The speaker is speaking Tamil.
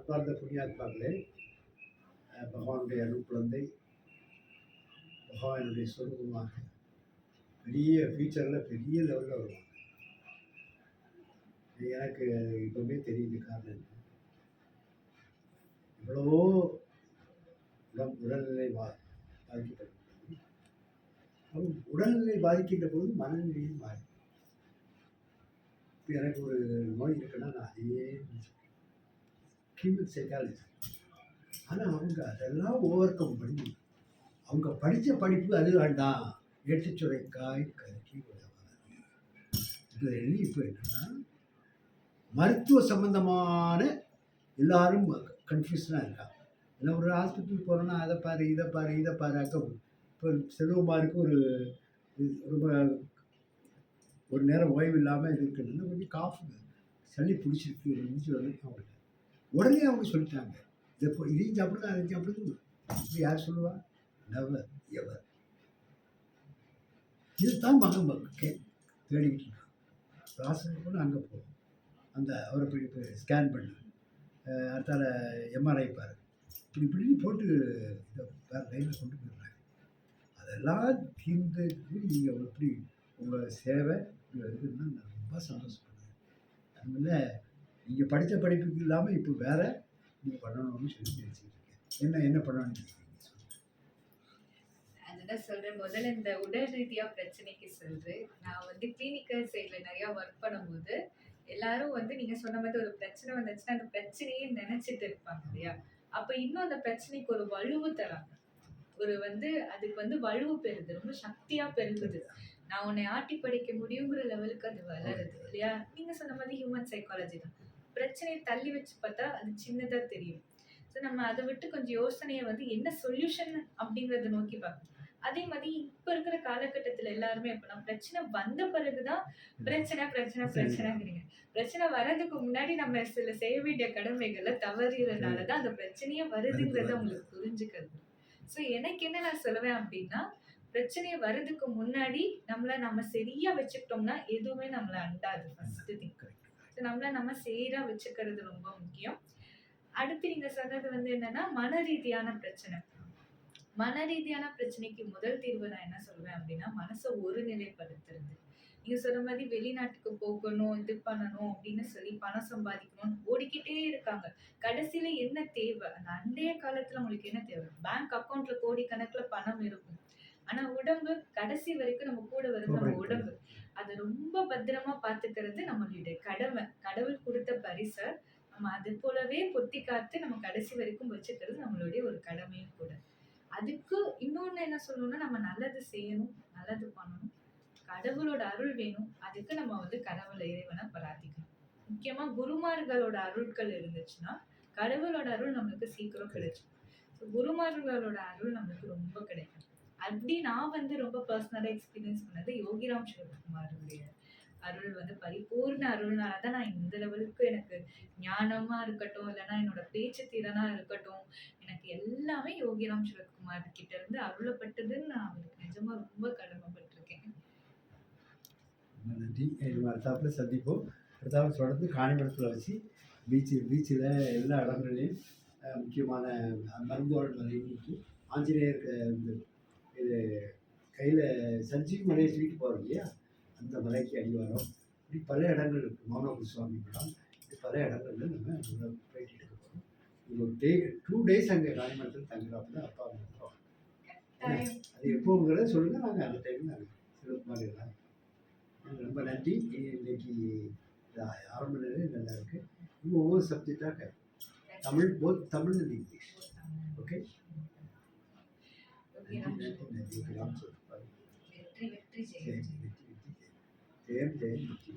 அன்பார்ந்த புண்ணியாத்மாக்களே, பகவானுடைய அருட்குழந்தை, பகவானுடைய சொரூபமாக பெரிய ஃபியூச்சரில் பெரிய லெவலில் வருவாங்க. எனக்கு இப்போவுமே தெரியுது காரணம் என்ன. எவ்வளவோ உடல்நிலை பாதிக்கப்பட்டது. உடல்நிலை பாதிக்கின்ற போது மனநிலையும் மாறி. இப்போ எனக்கு ஒரு நோய் இருக்குன்னா நான் அதையே கிளினிக் சைக்காலஜி. ஆனால் அவங்க அதெல்லாம் ஓவர் கம் பண்ணி அவங்க படித்த படிப்பு அது வேண்டாம், எட்டு சுரைக்காய் கருக்கி இதில் எழுதி. இப்போ என்னன்னா மருத்துவ சம்பந்தமான எல்லாரும் கன்ஃபியூஷனாக இருக்காங்க. இல்லை ஒரு ஹாஸ்பிட்டல் போகிறோன்னா அதை பாரு இதை பாரு இதை பாரு. இப்போ செல்வமாருக்கு ரொம்ப ஒரு நேரம் ஓய்வு இல்லாமல் இருக்குதுன்னா கொஞ்சம் காஃபு சளி பிடிச்சிருக்கு நெஞ்சு வரைக்கும் அவங்களுக்கு உடனே அவங்க சொல்லிட்டாங்க, இதையும் சாப்பிடுங்க அதையும் சாப்பிடுங்க. இப்படி யார் சொல்லுவா? Never ever. இதுதான் மகன் தேடிக்கிட்டு இருக்கான். ஹாஸ்பிட்டல் கூட அங்கே போகும், அந்த அவரை போய் ஸ்கேன் பண்ணு, அடுத்தால எம்ஆர்ஐ பாரு, இப்படி போட்டு இதை வேறு லைனில் கொண்டு போயிடுறாங்க. அதெல்லாம் தீர்ந்து நீங்கள் எப்படி உங்கள் சேவை இருக்குதுன்னா நான் ரொம்ப சந்தோஷப்படுறேன். அதனால நீங்கள் படித்த படிப்புக்கு இல்லாமல் இப்போ வேறு நீங்கள் பண்ணணும்னு சொல்லி நினச்சிக்கிட்டு இருக்கேன். என்ன பண்ணணும்னு அதுதான் சொல்கிறேன். முதல்ல இந்த உடல் ரீதியாக பிரச்சனைக்கு சொல்கிறேன். நான் கிளினிக்கல் சைடில் நிறையா ஒர்க் பண்ணும்போது எல்லாரும் நீங்கள் சொன்ன மாதிரி ஒரு பிரச்சனை வந்துச்சுன்னா அந்த பிரச்சனையே நினச்சிட்டு இருப்பாங்க இல்லையா. அப்போ இன்னும் அந்த பிரச்சனைக்கு ஒரு வலுவு தராங்க. ஒரு அதுக்கு வலுவு பெறுது, ரொம்ப சக்தியாக பெருகுது. நான் உன்னை ஆட்டி படிக்க முடியுங்கிற லெவலுக்கு அது வளருது இல்லையா. நீங்கள் சொன்ன மாதிரி ஹியூமன் சைக்காலஜி தான். பிரச்சனையை தள்ளி வச்சு பார்த்தா அது சின்னதாக தெரியும். ஸோ நம்ம அதை விட்டு கொஞ்சம் யோசனையை என்ன சொல்யூஷன் அப்படிங்கிறத நோக்கி பார்க்கணும். அதே மாதிரி இப்போ இருக்கிற காலகட்டத்தில் எல்லாருமே எப்படின்னா பிரச்சனை வந்த பிறகுதான் பிரச்சனை பிரச்சனை பிரச்சனைங்கிறீங்க. பிரச்சனை வர்றதுக்கு முன்னாடி நம்ம சில செய்ய வேண்டிய கடமைகளை தவறுறதுனால தான் அந்த பிரச்சனையே வருதுங்கிறத உங்களுக்கு புரிஞ்சுக்கிறது. ஸோ எனக்கு என்ன நான் சொல்லுவேன் அப்படின்னா, பிரச்சனையை வர்றதுக்கு முன்னாடி நம்ம சரியா வச்சுக்கிட்டோம்னா எதுவுமே நம்மளை அண்டாது. First thing. ஸோ நம்ம சீரா வச்சுக்கிறது ரொம்ப முக்கியம். அடுத்து நீங்க சொன்னது என்னன்னா மன ரீதியான பிரச்சனை. மன ரீதியான பிரச்சனைக்கு முதல் தீர்வு நான் என்ன சொல்வேன் அப்படின்னா, மனசை ஒருநிலைப்படுத்துறது. நீங்க சொன்ன மாதிரி வெளிநாட்டுக்கு போகணும், இது பண்ணணும் அப்படின்னு சொல்லி பணம் சம்பாதிக்கணும்னு ஓடிக்கிட்டே இருக்காங்க. கடைசியில என்ன தேவை? அந்த அண்டைய காலத்துல உங்களுக்கு என்ன தேவை? பேங்க் அக்கௌண்ட்ல கோடிக்கணக்குல பணம் இருக்கும். ஆனா உடம்பு கடைசி வரைக்கும் நம்ம கூட வரும். நம்ம உடம்பு அதை ரொம்ப பத்திரமா பாத்துக்கிறது நம்மளுடைய கடமை. கடவுள் கொடுத்த பரிசை நம்ம அது போலவே பொத்தி காத்து நம்ம கடைசி வரைக்கும் வச்சுக்கிறது நம்மளுடைய ஒரு கடமையும் கூட. அதுக்கு இன்னொன்னு என்ன சொல்லணும்னா, நம்ம நல்லது செய்யணும், நல்லது பண்ணணும், கடவுளோட அருள் வேணும். அதுக்கு நம்ம கடவுளை இறைவனை பிரார்த்திக்கணும். முக்கியமா குருமார்களோட அருள்கள் இருந்துச்சுன்னா கடவுளோட அருள் நம்மளுக்கு சீக்கிரம் கிடைக்கும். குருமார்களோட அருள் நம்மளுக்கு ரொம்ப கிடைக்கும். அப்படி நான் ரொம்ப பர்சனலா எக்ஸ்பீரியன்ஸ் பண்ணது யோகிராம் சிவகுமாருடைய அருள் பரிபூர்ண அருள்னாலதான் நான் இந்த லெவலுக்கு எனக்கு ஞானமா இருக்கட்டும், இல்லைன்னா என்னோட பேச்சு திறனா இருக்கட்டும், எனக்கு எல்லாமே யோகிராம் சிவகுமார் கிட்ட இருந்து அருளப்பட்டதுன்னு நான் அவருக்கு நிஜமா ரொம்ப கடமைப்பட்டிருக்கேன். நன்றி. அடுத்தாப்புல சந்திப்போம். அடுத்தாவது தொடர்ந்து காணிமடத்தில் வச்சு பீச்சில் எல்லா இடங்கள்லையும் முக்கியமான மருந்தோட மலைக்கு ஆஞ்சநேயருக்கு இது கையில் சஞ்சீவ் மலையை தூக்கிட்டு போகிறோம் இல்லையா, அந்த மலைக்கு அடிவாரம். இப்படி பல இடங்கள் இருக்குது. மௌனகுரு சுவாமி படம், இப்படி பல இடங்கள்ல நம்ம பேட்டி எடுக்க போகிறோம். இது ஒரு 2 days அங்கே காணிமடத்தில் தங்குறாப்புல அப்பா இருக்கிறோம். அது எப்போங்கிறத சொல்லுங்கள், நாங்கள் அந்த டைம் நாங்கள் சிவகுமார் எல்லாம். ரொம்ப நன்றி. இன்னைக்கு ஆரம்ப நிலை நல்லா இருக்குது. இன்னும் ஒவ்வொரு சப்ஜெக்டாக Tamil, both Tamil and English. Okay, நன்றி. வெற்றி வெற்றி ஜெயம் ஜெயம் வெற்றி.